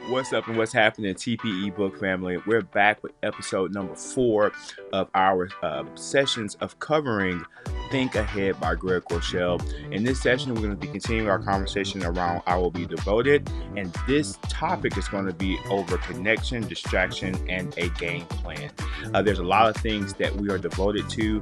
What's up and what's happening, TPE Book Family? We're back with episode number 4 of our sessions of covering Think Ahead by Craig Groeschel. In this session, we're going to be continuing our conversation around I Will Be Devoted, and this topic is going to be over connection, distraction, and a game plan. There's a lot of things that we are devoted to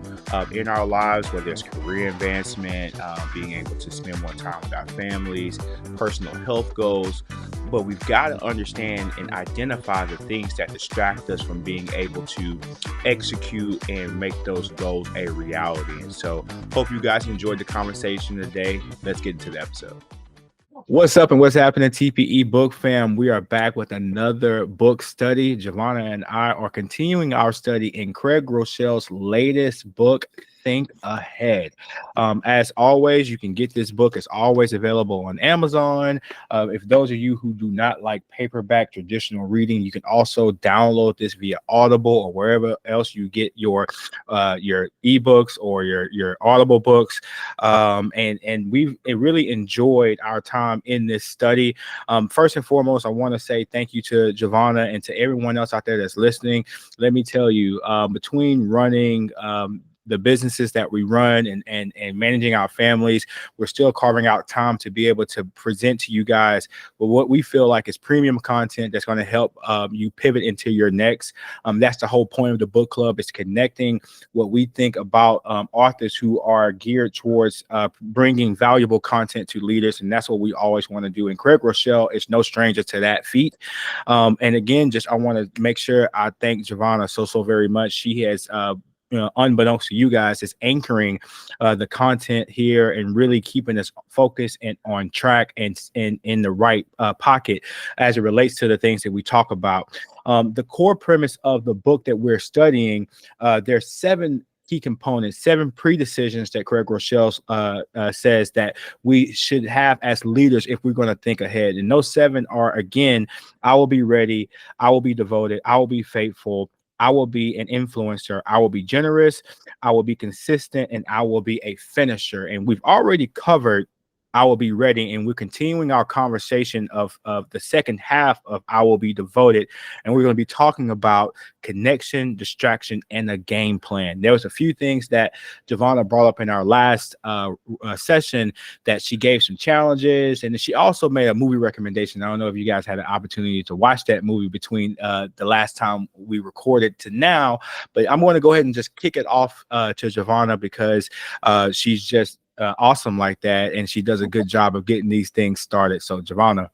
in our lives, whether it's career advancement, being able to spend more time with our families, personal health goals, but we've got to understand and identify the things that distract us from being able to execute and make those goals a reality. And so hope you guys enjoyed the conversation today. Let's get into the episode. What's up and what's happening, TPE Book Fam? We are back with another book study. Giovanna and I are continuing our study in Craig Groeschel's latest book, Think Ahead. As always, you can get this book. It's always available on Amazon. If those of you who do not like paperback traditional reading, you can also download this via Audible or wherever else you get your ebooks or your Audible books. And we've really enjoyed our time in this study. First and foremost, I want to say thank you to Giovanna and to everyone else out there that's listening. Let me tell you, between running the businesses that we run and managing our families, we're still carving out time to be able to present to you guys with what we feel like is premium content that's going to help you pivot into your next. That's the whole point of the book club, is connecting what we think about authors who are geared towards bringing valuable content to leaders. And that's what we always want to do. And Craig Groeschel is no stranger to that feat. And again, I want to make sure I thank Giovanna so very much. She has unbeknownst to you guys, is anchoring the content here and really keeping us focused and on track and in the right pocket as it relates to the things that we talk about. The core premise of the book that we're studying, there's 7 key components, 7 pre-decisions that Craig Groeschel says that we should have as leaders if we're going to think ahead. And those 7 are, again, I will be ready, I will be devoted, I will be faithful, I will be an influencer, I will be generous, I will be consistent, and I will be a finisher. And we've already covered I will be ready, and we're continuing our conversation of the second half of I will be devoted, and we're going to be talking about connection, distraction, and a game plan. There was a few things that Giovanna brought up in our last session that she gave some challenges, and she also made a movie recommendation. I don't know if you guys had an opportunity to watch that movie between the last time we recorded to now, but I'm going to go ahead and just kick it off to Giovanna because she's just awesome like that, and she does a good job of getting these things started. So Giovanna.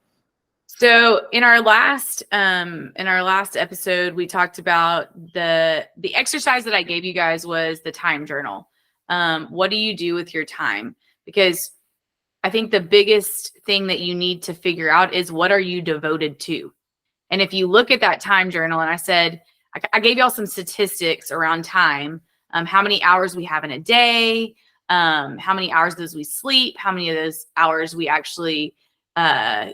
So in our last episode, we talked about the exercise that I gave you guys was the time journal. What do you do with your time? Because I think the biggest thing that you need to figure out is, what are you devoted to? And if you look at that time journal, and I said, I gave y'all some statistics around time, how many hours we have in a day, how many hours does we sleep, how many of those hours we actually go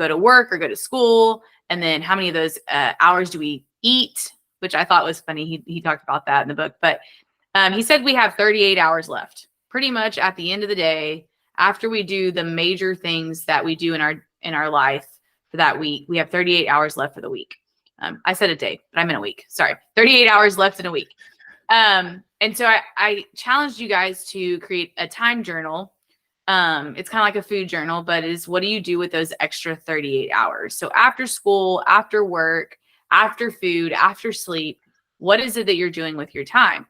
to work or go to school, and then how many of those hours do we eat, which I thought was funny. He talked about that in the book, but he said we have 38 hours left. Pretty much at the end of the day, after we do the major things that we do in our life for that week, we have 38 hours left for the week. I said a day, but I meant a week. Sorry, 38 hours left in a week. And so I challenged you guys to create a time journal. It's kind of like a food journal, but it is, what do you do with those extra 38 hours? So after school, after work, after food, after sleep, what is it that you're doing with your time?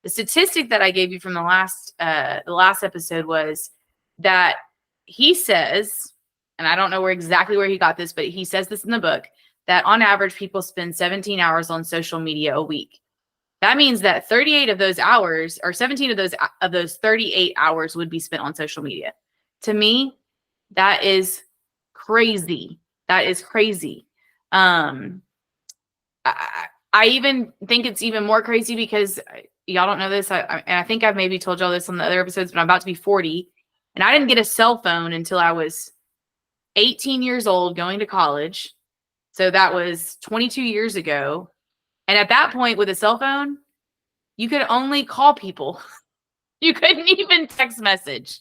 The statistic that I gave you from the last episode was that he says, and I don't know exactly where he got this, but he says this in the book, that on average, people spend 17 hours on social media a week. That means that 38 of those hours, or 17 of those 38 hours, would be spent on social media. To me, that is crazy. That is crazy. I even think it's even more crazy because y'all don't know this. And I think I've maybe told y'all this on the other episodes, but I'm about to be 40, and I didn't get a cell phone until I was 18 years old, going to college. So that was 22 years ago. And at that point, with a cell phone, you could only call people. You couldn't even text message.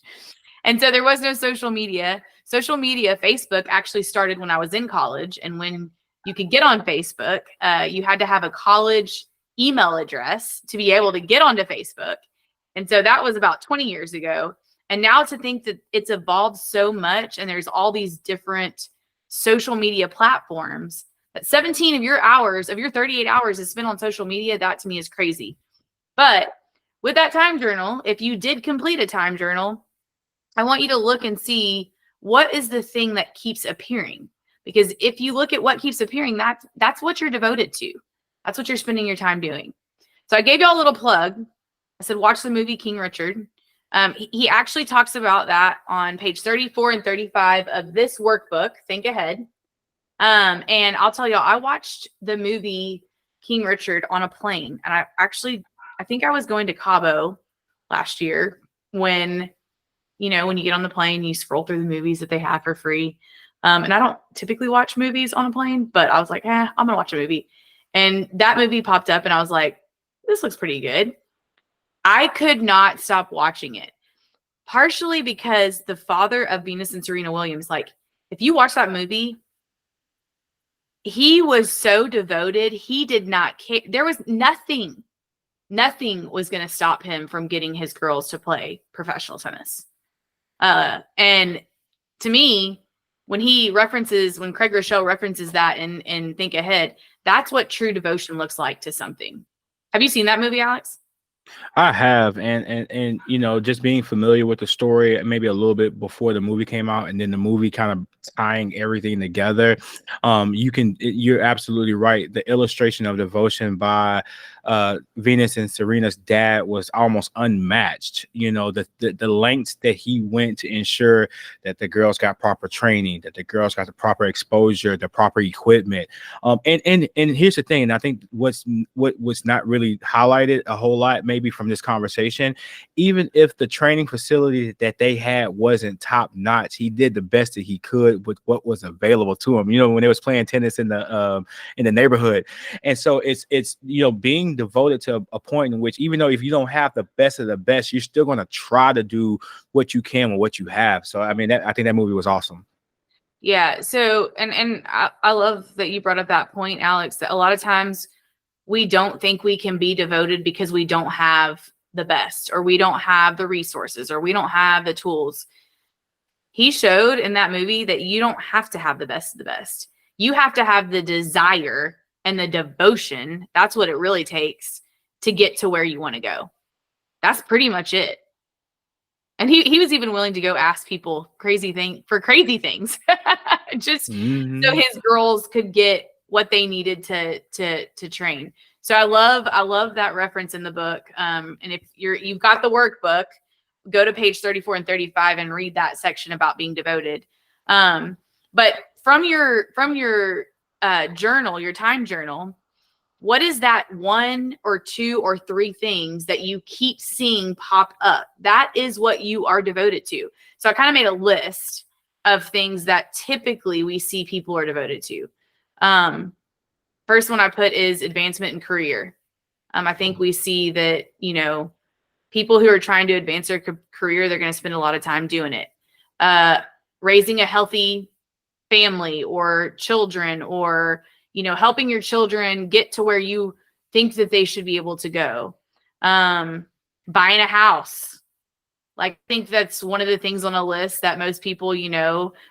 And so there was no social media. social media, Facebook actually started when I was in college. And when you could get on Facebook, you had to have a college email address to be able to get onto Facebook. And so that was about 20 years ago. And now to think that it's evolved so much and there's all these different social media platforms, that 17 of your hours, of your 38 hours is spent on social media, that to me is crazy. But with that time journal, if you did complete a time journal, I want you to look and see what is the thing that keeps appearing. Because if you look at what keeps appearing, that's what you're devoted to. That's what you're spending your time doing. So I gave y'all a little plug. I said, watch the movie King Richard. He actually talks about that on page 34 and 35 of this workbook, Think Ahead. And I'll tell y'all, I watched the movie King Richard on a plane. And I think I was going to Cabo last year when you get on the plane, you scroll through the movies that they have for free. And I don't typically watch movies on a plane, but I was like, I'm going to watch a movie. And that movie popped up and I was like, this looks pretty good. I could not stop watching it, partially because the father of Venus and Serena Williams, like if you watch that movie, he was so devoted. He did not care. There was nothing was going to stop him from getting his girls to play professional tennis. And to me, when Craig Groeschel references that in Think Ahead, that's what true devotion looks like to something. Have you seen that movie, Alex? I have, and just being familiar with the story, maybe a little bit before the movie came out, and then the movie kind of tying everything together. You're absolutely right. The illustration of devotion by Venus and Serena's dad was almost unmatched. The lengths that he went to ensure that the girls got proper training, that the girls got the proper exposure, the proper equipment. And here's the thing. I think what was not really highlighted a whole lot, maybe from this conversation, even if the training facility that they had wasn't top notch, he did the best that he could with what was available to him. When they was playing tennis in the neighborhood. And so it's being devoted to a point in which, even though if you don't have the best of the best, you're still going to try to do what you can with what you have. So I mean, I think that movie was awesome. Yeah. So and I love that you brought up that point, Alex, that a lot of times we don't think we can be devoted because we don't have the best, or we don't have the resources, or we don't have the tools. He showed in that movie that you don't have to have the best of the best. You have to have the desire and the devotion. That's what it really takes to get to where you want to go. That's pretty much it. And he was even willing to go ask people crazy things just so his girls could get what they needed to train. So I love that reference in the book. And if you've got the workbook, go to page 34 and 35 and read that section about being devoted. But from your journal, your time journal, what is that one or two or three things that you keep seeing pop up? That is what you are devoted to. So I kind of made a list of things that typically we see people are devoted to. First one I put is advancement in career. I think we see that, people who are trying to advance their career, they're going to spend a lot of time doing it. Raising a healthy family or children, or, helping your children get to where you think that they should be able to go. Buying a house. Like, I think that's one of the things on a list that most people,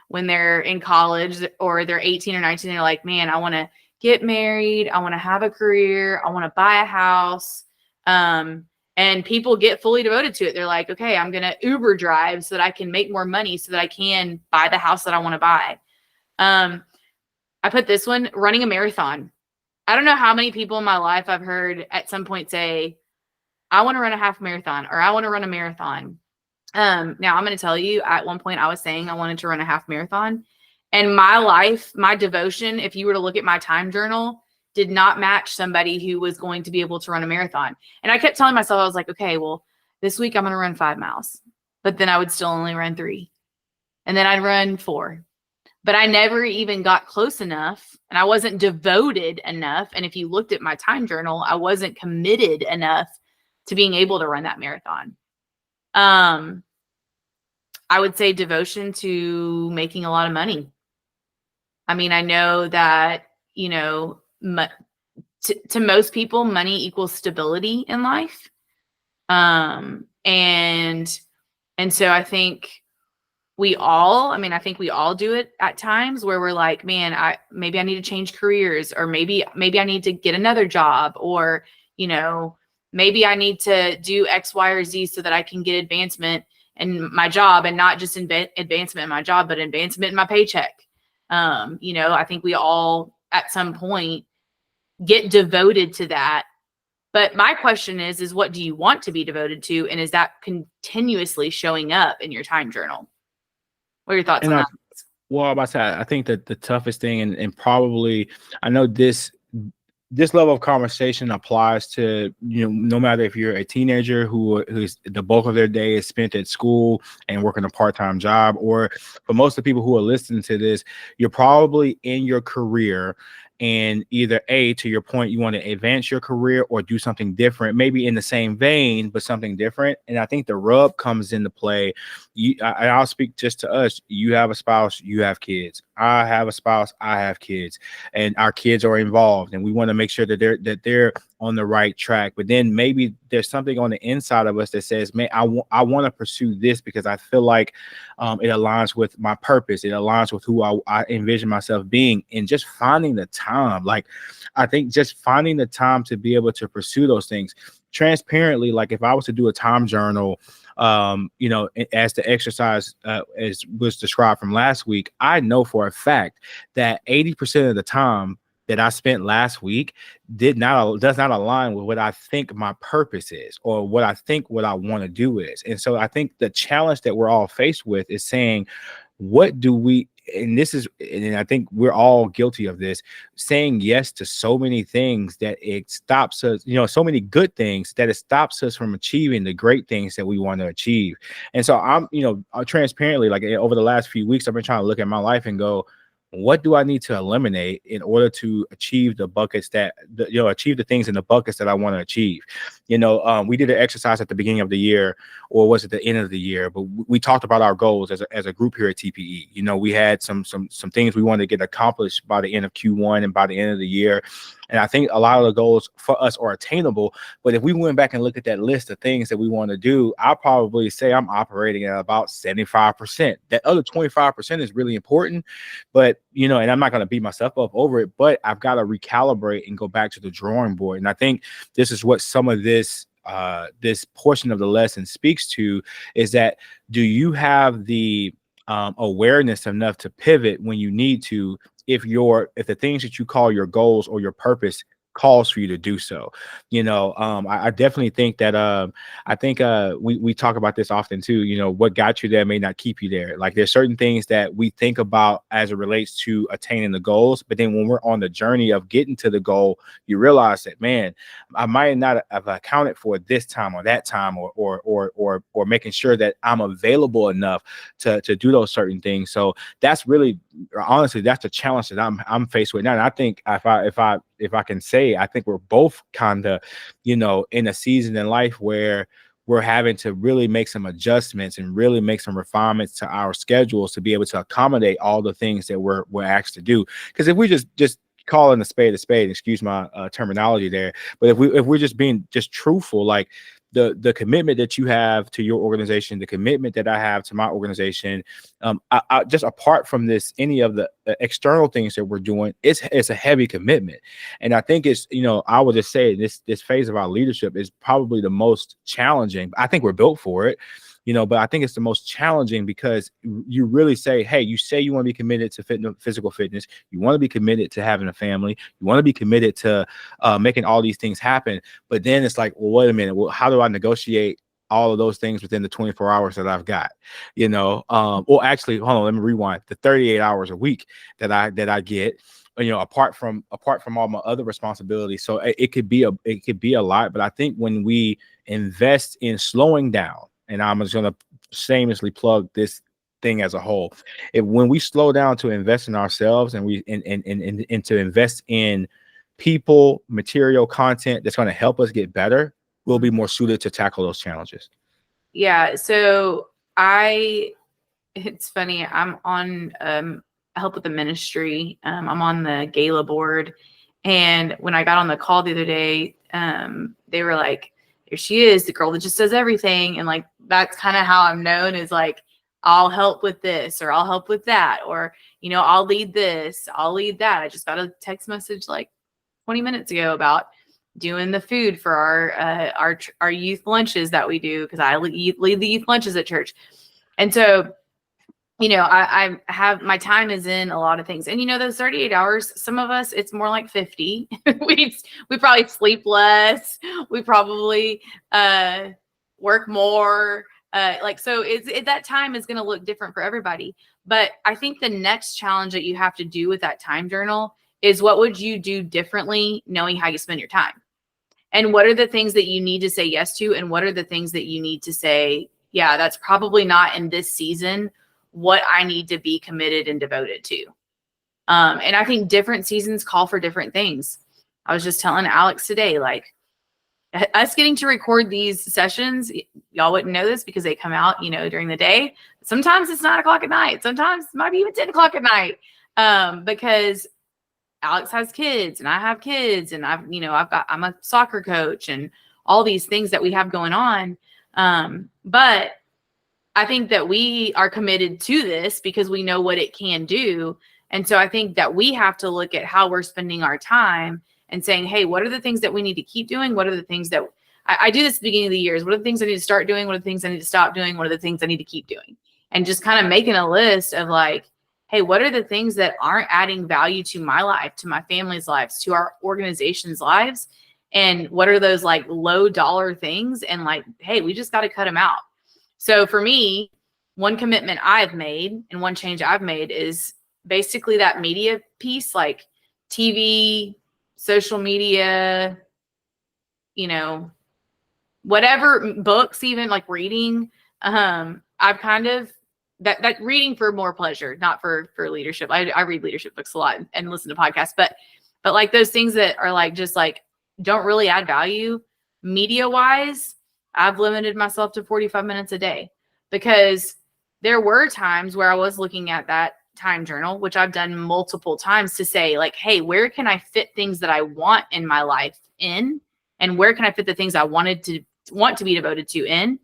when they're in college or they're 18 or 19, they're like, man, I want to get married. I want to have a career. I want to buy a house. And people get fully devoted to it. They're like, okay, I'm going to Uber drive so that I can make more money so that I can buy the house that I want to buy. I put this one, running a marathon. I don't know how many people in my life I've heard at some point say, I want to run a half marathon, or I want to run a marathon. Now I'm going to tell you, at one point I was saying I wanted to run a half marathon, and my life, my devotion, if you were to look at my time journal, did not match somebody who was going to be able to run a marathon. And I kept telling myself, I was like, okay, well, this week I'm going to run 5 miles, but then I would still only run 3, and then I'd run 4. But I never even got close enough, and I wasn't devoted enough. And if you looked at my time journal, I wasn't committed enough to being able to run that marathon. I would say devotion to making a lot of money. I mean, I know that, you know, to most people, money equals stability in life. And so I think I think we all do it at times where we're like, man, maybe I need to change careers, or maybe I need to get another job, or, you know, maybe I need to do X, Y, or Z so that I can get advancement in my job, and not just advancement in my job, but advancement in my paycheck. You know, I think we all at some point get devoted to that. But my question is what do you want to be devoted to? And is that continuously showing up in your time journal? What are your thoughts And on I, that? well, about to say, I think that the toughest thing, and probably, I know this level of conversation applies to, you know, no matter if you're a teenager who's the bulk of their day is spent at school and working a part-time job, or for most of the people who are listening to this, you're probably in your career, and either to your point, you want to advance your career or do something different, maybe in the same vein but something different. And I think the rub comes into play. I'll speak just to us. You have a spouse, you have kids. I have a spouse, I have kids, and our kids are involved, and we want to make sure that they're on the right track. But then maybe there's something on the inside of us that says, man, I want to pursue this because I feel like it aligns with my purpose. It aligns with who I envision myself being. And just finding the time, like, I think just finding the time to be able to pursue those things transparently. Like, if I was to do a time journal, you know, as the exercise as was described from last week, I know for a fact that 80% of the time that I spent last week does not align with what I think my purpose is, or what I think what I want to do is. And so I think the challenge that we're all faced with is saying, what do we, and I think we're all guilty of this, saying yes to so many things that it stops us, you know, so many good things that it stops us from achieving the great things that we want to achieve. And so I'm, you know, transparently, like, over the last few weeks, I've been trying to look at my life and go, what do I need to eliminate in order to achieve the buckets achieve the things in the buckets that I want to achieve? You know, we did an exercise at the beginning of the year, or was it the end of the year? But we talked about our goals as a group here at TPE. You know, we had some things we wanted to get accomplished by the end of Q1 and by the end of the year. And I think a lot of the goals for us are attainable. But if we went back and looked at that list of things that we want to do, I'll probably say I'm operating at about 75%. That other 25% is really important. But, you know, and I'm not going to beat myself up over it, but I've got to recalibrate and go back to the drawing board. And I think this is what some of this portion of the lesson speaks to, is that, do you have the awareness enough to pivot when you need to, if the things that you call your goals or your purpose calls for you to do so? You know, I definitely think that I think we talk about this often too. You know, what got you there may not keep you there. Like, there's certain things that we think about as it relates to attaining the goals, but then when we're on the journey of getting to the goal, you realize that, man, I might not have accounted for this time or that time, or making sure that I'm available enough to do those certain things. So that's really, honestly, that's the challenge that I'm faced with now. And I think if I can say, I think we're both kind of, you know, in a season in life where we're having to really make some adjustments and really make some refinements to our schedules to be able to accommodate all the things that we're asked to do. Because if we just calling a spade, excuse my terminology there, but if we're just being just truthful, like, the commitment that you have to your organization, the commitment that I have to my organization, I just, apart from this, any of the external things that we're doing, it's a heavy commitment. And I think it's, you know, I would just say this phase of our leadership is probably the most challenging. I think we're built for it, you know, but I think it's the most challenging because you really say, hey, you say you want to be committed to physical fitness. You want to be committed to having a family. You want to be committed to making all these things happen. But then it's like, well, wait a minute. Well, how do I negotiate all of those things within the 24 hours that I've got? You know, well, actually, hold on, let me rewind. The 38 hours a week that I get, you know, apart from all my other responsibilities. So it could be a lot. But I think when we invest in slowing down, and I'm just going to shamelessly plug this thing as a whole, when we slow down to invest in ourselves, and and to invest in people, material, content that's going to help us get better, we'll be more suited to tackle those challenges. Yeah. So I it's funny. I'm on help with the ministry. I'm on the gala board. And when I got on the call the other day, they were like, here she is, the girl that just does everything. And like, that's kind of how I'm known, is like, I'll help with this, or I'll help with that, or, you know, I'll lead this, I'll lead that. I just got a text message like 20 minutes ago about doing the food for our youth lunches that we do, because I lead the youth lunches at church. And so, you know, I have, my time is in a lot of things. And, you know, those 38 hours, some of us, it's more like 50. we probably sleep less. We probably work more. So that time is going to look different for everybody. But I think the next challenge that you have to do with that time journal is, what would you do differently knowing how you spend your time? And what are the things that you need to say yes to? And what are the things that you need to say, yeah, that's probably not in this season what I need to be committed and devoted to. And I think different seasons call for different things. I was just telling Alex today, like, us getting to record these sessions, y'all wouldn't know this because they come out, you know, during the day. Sometimes it's 9 o'clock at night. Sometimes it might be even 10 o'clock at night. Because Alex has kids and I have kids, and I'm a soccer coach, and all these things that we have going on. But I think that we are committed to this because we know what it can do. And so I think that we have to look at how we're spending our time and saying, hey, what are the things that we need to keep doing? What are the things that I do this at the beginning of the years? What are the things I need to start doing? What are the things I need to stop doing? What are the things I need to keep doing? And just kind of making a list of like, hey, what are the things that aren't adding value to my life, to my family's lives, to our organization's lives? And what are those like low dollar things? And like, hey, we just got to cut them out. So for me, one commitment I've made and one change I've made is basically that media piece, like TV, social media, you know, whatever, books, even like reading. I've kind of that reading for more pleasure, not for leadership. I read leadership books a lot and listen to podcasts, but like those things that are like, just like, don't really add value media wise, I've limited myself to 45 minutes a day, because there were times where I was looking at that time journal, which I've done multiple times, to say like, hey, where can I fit things that I want in my life in? And where can I fit the things I want to be devoted to in?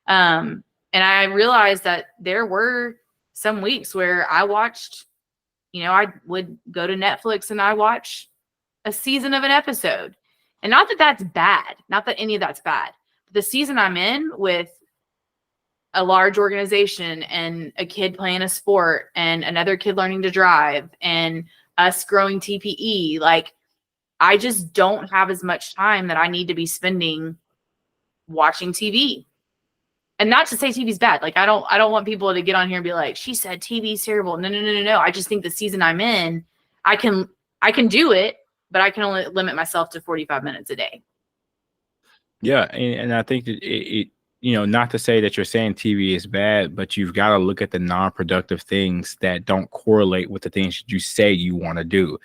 And I realized that there were some weeks where I watched, you know, I would go to Netflix and I watch a season of an episode. And not that that's bad, not that any of that's bad. But the season I'm in, with a large organization and a kid playing a sport and another kid learning to drive and us growing TPE, like, I just don't have as much time that I need to be spending watching TV. And not to say TV's bad. Like, I don't want people to get on here and be like, she said TV's terrible. No. I just think the season I'm in, I can do it, but I can only limit myself to 45 minutes a day. Yeah. And I think that it you know, not to say that you're saying TV is bad, but you've got to look at the non-productive things that don't correlate with the things you say you want to do.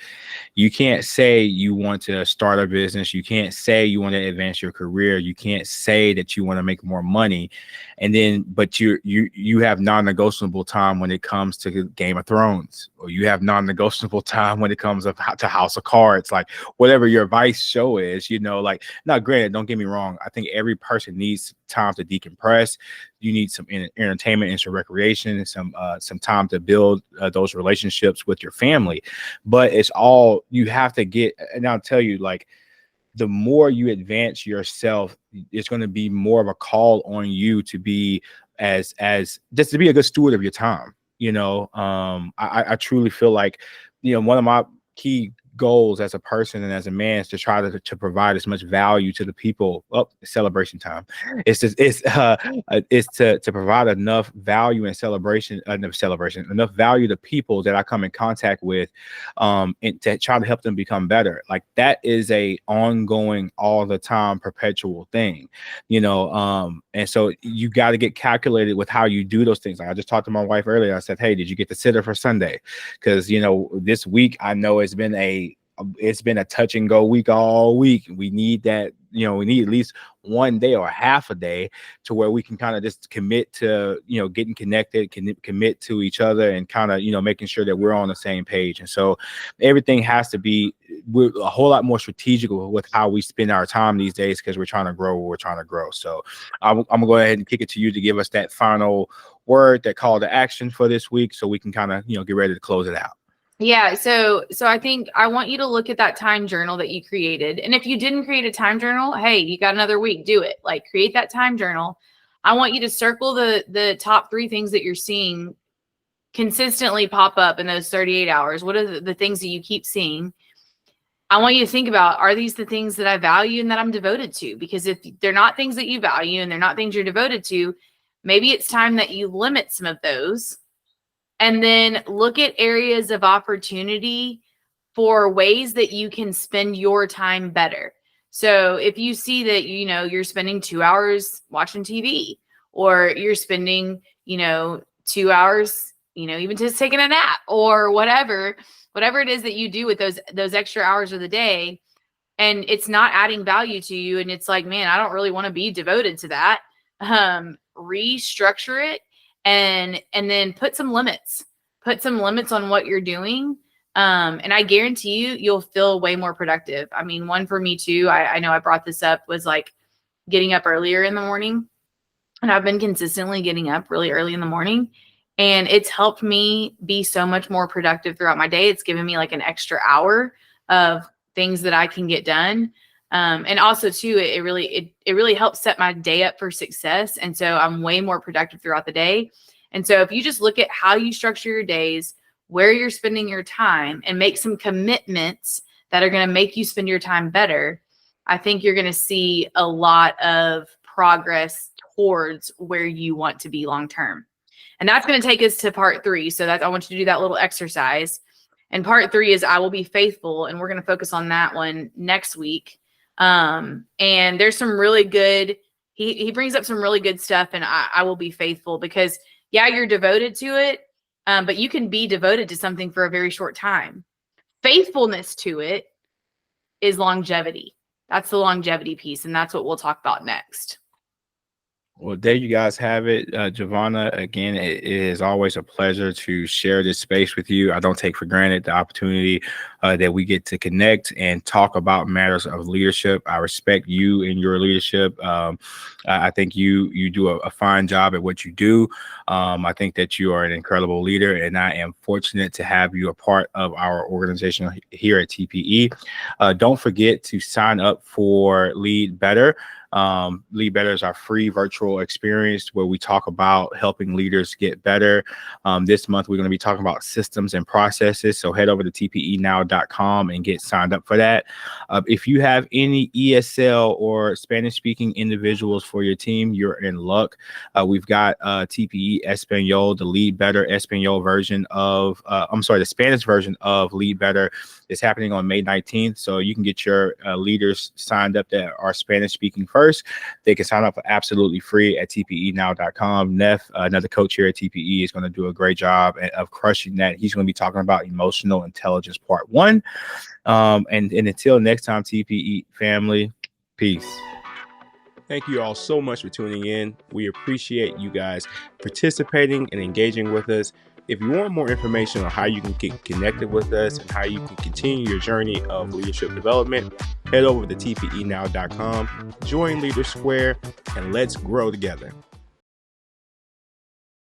You can't say you want to start a business. You can't say you want to advance your career. You can't say that you want to make more money. And then, but you have non-negotiable time when it comes to Game of Thrones, or you have non-negotiable time when it comes to House of Cards, like whatever your vice show is, you know, like, now granted, don't get me wrong. I think every person needs time to decompress. You need some entertainment and some recreation, and some time to build those relationships with your family. But it's all, you have to get, and I'll tell you, like, the more you advance yourself, it's going to be more of a call on you to be as just to be a good steward of your time. You know, I truly feel like, you know, one of my key goals as a person and as a man is to try to provide as much value to the people. Oh, it's celebration time. It's to provide enough value and enough value to people that I come in contact with, and to try to help them become better. Like, that is a ongoing, all the time, perpetual thing, you know. And so you got to get calculated with how you do those things. Like, I just talked to my wife earlier. I said, hey, did you get to sitter for Sunday? Because, you know, this week I know it's been a touch and go week all week. We need that we need at least one day or half a day to where we can kind of just commit to, getting connected, commit to each other, and kind of, making sure that we're on the same page. And so everything has to be, we're a whole lot more strategic with how we spend our time these days, because we're trying to grow what we're trying to grow. So I'm gonna go ahead and kick it to you to give us that final word, that call to action for this week, so we can kind of, get ready to close it out. Yeah. So I think I want you to look at that time journal that you created. And if you didn't create a time journal, hey, you got another week, do it. Like, create that time journal. I want you to circle the top 3 things that you're seeing consistently pop up in those 38 hours. What are the things that you keep seeing? I want you to think about, are these the things that I value and that I'm devoted to? Because if they're not things that you value and they're not things you're devoted to, maybe it's time that you limit some of those. And then look at areas of opportunity for ways that you can spend your time better. So if you see that, you're spending 2 hours watching TV, or you're spending, 2 hours, even just taking a nap, or whatever it is that you do with those extra hours of the day, and it's not adding value to you, and it's like, man, I don't really want to be devoted to that. Restructure it. And then put some limits on what you're doing. And I guarantee you'll feel way more productive. I mean, one for me too, I know I brought this up, was like getting up earlier in the morning. And I've been consistently getting up really early in the morning, and it's helped me be so much more productive throughout my day. It's given me like an extra hour of things that I can get done. And also too, it really helps set my day up for success. And so I'm way more productive throughout the day. And so if you just look at how you structure your days, where you're spending your time, and make some commitments that are going to make you spend your time better, I think you're going to see a lot of progress towards where you want to be long-term. And that's going to take us to part 3. So I want you to do that little exercise. And part 3 is I will be faithful. And we're going to focus on that one next week. And there's some really good, he brings up some really good stuff, and I will be faithful, because yeah, you're devoted to it. But you can be devoted to something for a very short time. Faithfulness to it is longevity. That's the longevity piece. And that's what we'll talk about next. Well, there you guys have it. Giovanna, again, it is always a pleasure to share this space with you. I don't take for granted the opportunity that we get to connect and talk about matters of leadership. I respect you and your leadership. I think you do a fine job at what you do. I think that you are an incredible leader, and I am fortunate to have you a part of our organization here at TPE. Don't forget to sign up for Lead Better. Lead Better is our free virtual experience where we talk about helping leaders get better. This month, we're going to be talking about systems and processes. So head over to tpenow.com and get signed up for that. If you have any ESL or Spanish speaking individuals for your team, you're in luck. We've got TPE Espanol, the Lead Better Espanol version of, the Spanish version of Lead Better is happening on May 19th. So you can get your leaders signed up that are Spanish speaking first. They can sign up for absolutely free at tpenow.com. Neff, another coach here at TPE, is going to do a great job of crushing that. He's going to be talking about emotional intelligence part 1. And until next time, TPE family, peace. Thank you all so much for tuning in. We appreciate you guys participating and engaging with us. If you want more information on how you can get connected with us and how you can continue your journey of leadership development, head over to tpenow.com, join Leader Square, and let's grow together.